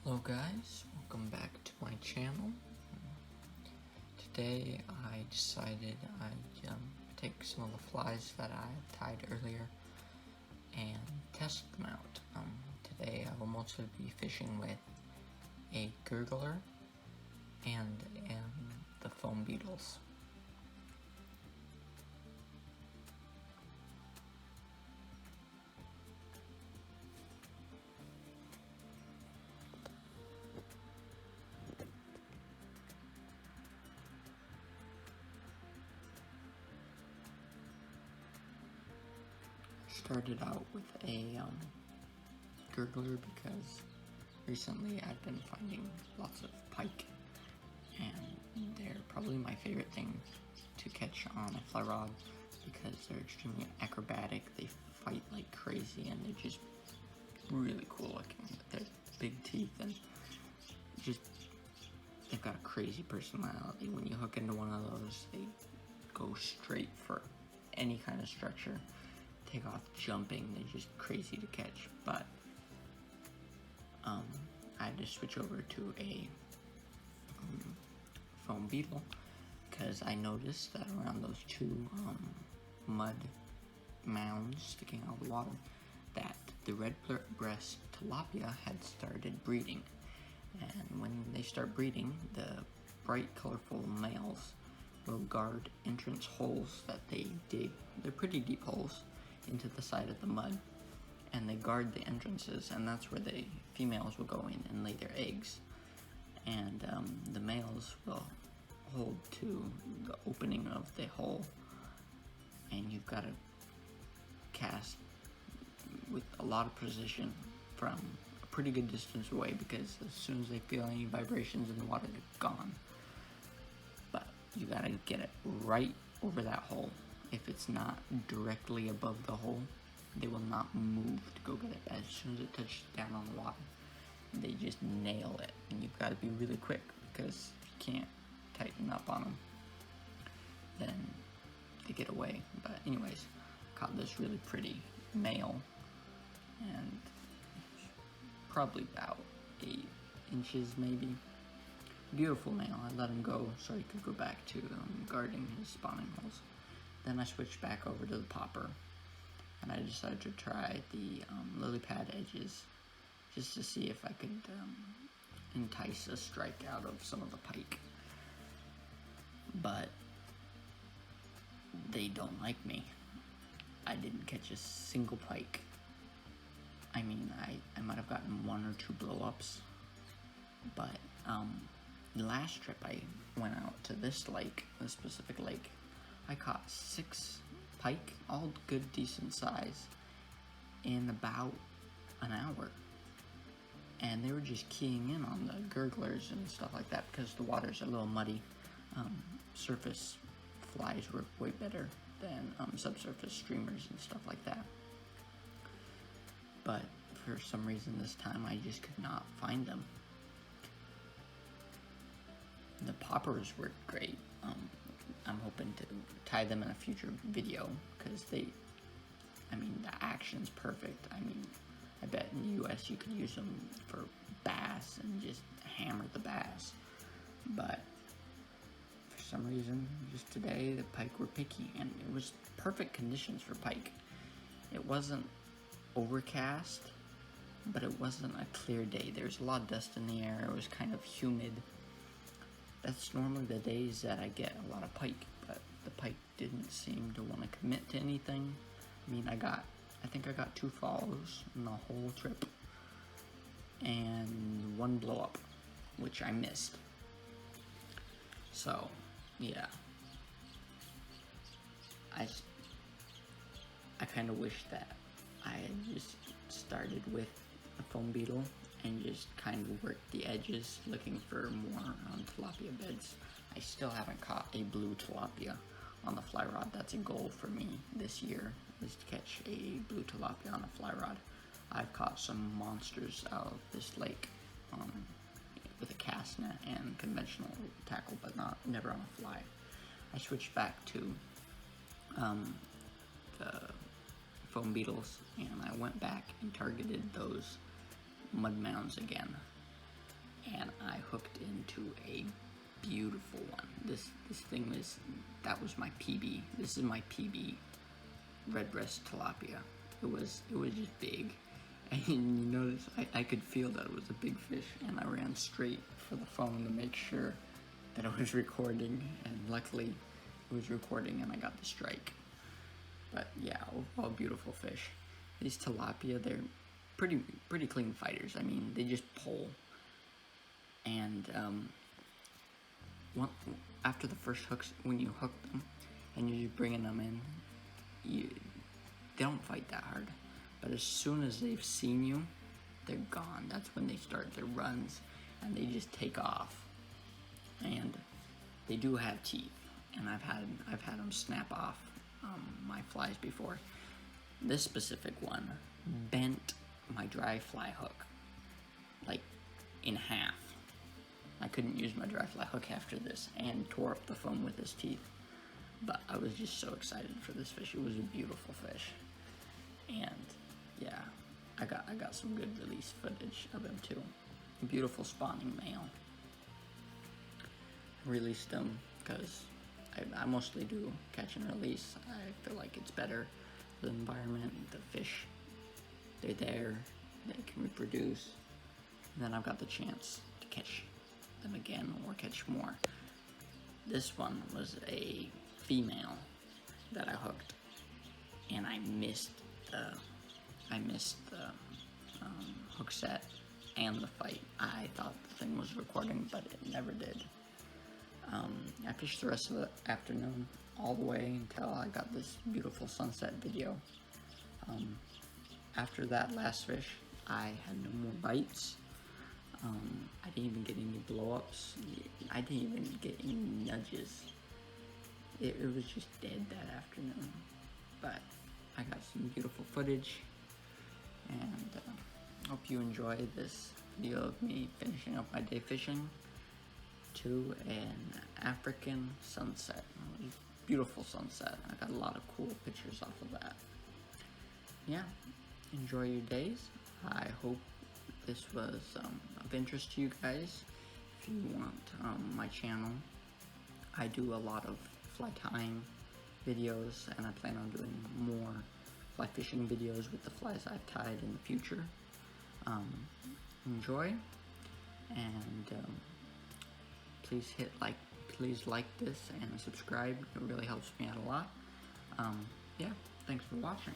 Hello guys, welcome back to my channel. Today I decided I'd take some of the flies that I tied earlier and test them out. Today I will mostly be fishing with a gurgler and the foam beetles. Started out with a gurgler because recently I've been finding lots of pike, and they're probably my favorite thing to catch on a fly rod because they're extremely acrobatic. They fight like crazy and they're just really cool looking. They're big teeth and just they've got a crazy personality. When you hook into one of those, they go straight for any kind of structure. Take off jumping, they're just crazy to catch. But I had to switch over to a foam beetle because I noticed that around those two mud mounds sticking out of the water that the redbreast tilapia had started breeding. And when they start breeding, the bright colorful males will guard entrance holes that they dig. They're pretty deep holes into the side of the mud, and they guard the entrances, and that's where the females will go in and lay their eggs, and the males will hold to the opening of the hole, and you've got to cast with a lot of precision from a pretty good distance away, because as soon as they feel any vibrations in the water, they're gone. But you gotta get it right over that hole. If it's not directly above the hole, they will not move to go get it. As soon as it touches down on the water, they just nail it. And you've got to be really quick, because if you can't tighten up on them, then they get away. But anyways, caught this really pretty male, and probably about 8 inches maybe. Beautiful male. I let him go so he could go back to guarding his spawning holes. Then I switched back over to the popper, and I decided to try the lily pad edges just to see if I could entice a strike out of some of the pike. But they don't like me. I didn't catch a single pike. I mean, I might have gotten 1 or 2 blow-ups, but the last trip I went out to this lake, this specific lake, I caught 6 pike, all good, decent size, in about an hour. And they were just keying in on the gurglers and stuff like that because the water's a little muddy. Surface flies work way better than subsurface streamers and stuff like that. But for some reason this time I just could not find them. The poppers worked great. I'm hoping to tie them in a future video because the action's perfect. I mean, I bet in the US you could use them for bass and just hammer the bass. But for some reason, just today, the pike were picky, and it was perfect conditions for pike. It wasn't overcast, but it wasn't a clear day. There was a lot of dust in the air. It was kind of humid. That's normally the days that I get a lot of pike, but the pike didn't seem to want to commit to anything. I mean, I think I got 2 follows in the whole trip, and 1 blow up, which I missed. So, yeah. I kind of wish that I had just started with a foam beetle and just kind of worked the edges looking for more tilapia beds. I still haven't caught a blue tilapia on the fly rod. That's a goal for me this year, is to catch a blue tilapia on a fly rod. I've caught some monsters out of this lake with a cast net and conventional tackle, but never on a fly. I switched back to the foam beetles, and I went back and targeted those mud mounds again. and I hooked into a beautiful one. This thing that was my PB. This is my PB redbreast tilapia. It was just big, and you notice I could feel that it was a big fish, and I ran straight for the phone to make sure that it was recording, and luckily it was recording and I got the strike. But yeah, overall beautiful fish. These tilapia, they're pretty clean fighters. I mean, they just pull, and after the first hooks, when you hook them and you're bringing them in, they don't fight that hard. But as soon as they've seen you, they're gone. That's when they start their runs, and they just take off. And they do have teeth, and I've had them snap off my flies before. This specific one bent my dry fly hook like in half. I couldn't use my dry fly hook after this, and tore up the foam with his teeth. But I was just so excited for this fish. It was a beautiful fish, and yeah, I got some good release footage of him too. A beautiful spawning male. Released them because I mostly do catch and release. I feel like it's better for the environment. The fish, they're there, they can reproduce, and then I've got the chance to catch them again or catch more. This one was a female that I hooked, and I missed the hook set and the fight. I thought the thing was recording, but it never did. I fished the rest of the afternoon all the way until I got this beautiful sunset video. After that last fish, I had no more bites. I didn't even get any blow-ups. I didn't even get any nudges. It was just dead that afternoon. But I got some beautiful footage, and hope you enjoy this video of me finishing up my day fishing to an African sunset. It was a beautiful sunset. I got a lot of cool pictures off of that. Yeah, enjoy your days. I hope this was of interest to you guys. If you want my channel, I do a lot of fly tying videos, and I plan on doing more fly fishing videos with the flies I've tied in the future. Enjoy, and please like this and subscribe. It really helps me out a lot. Yeah, thanks for watching.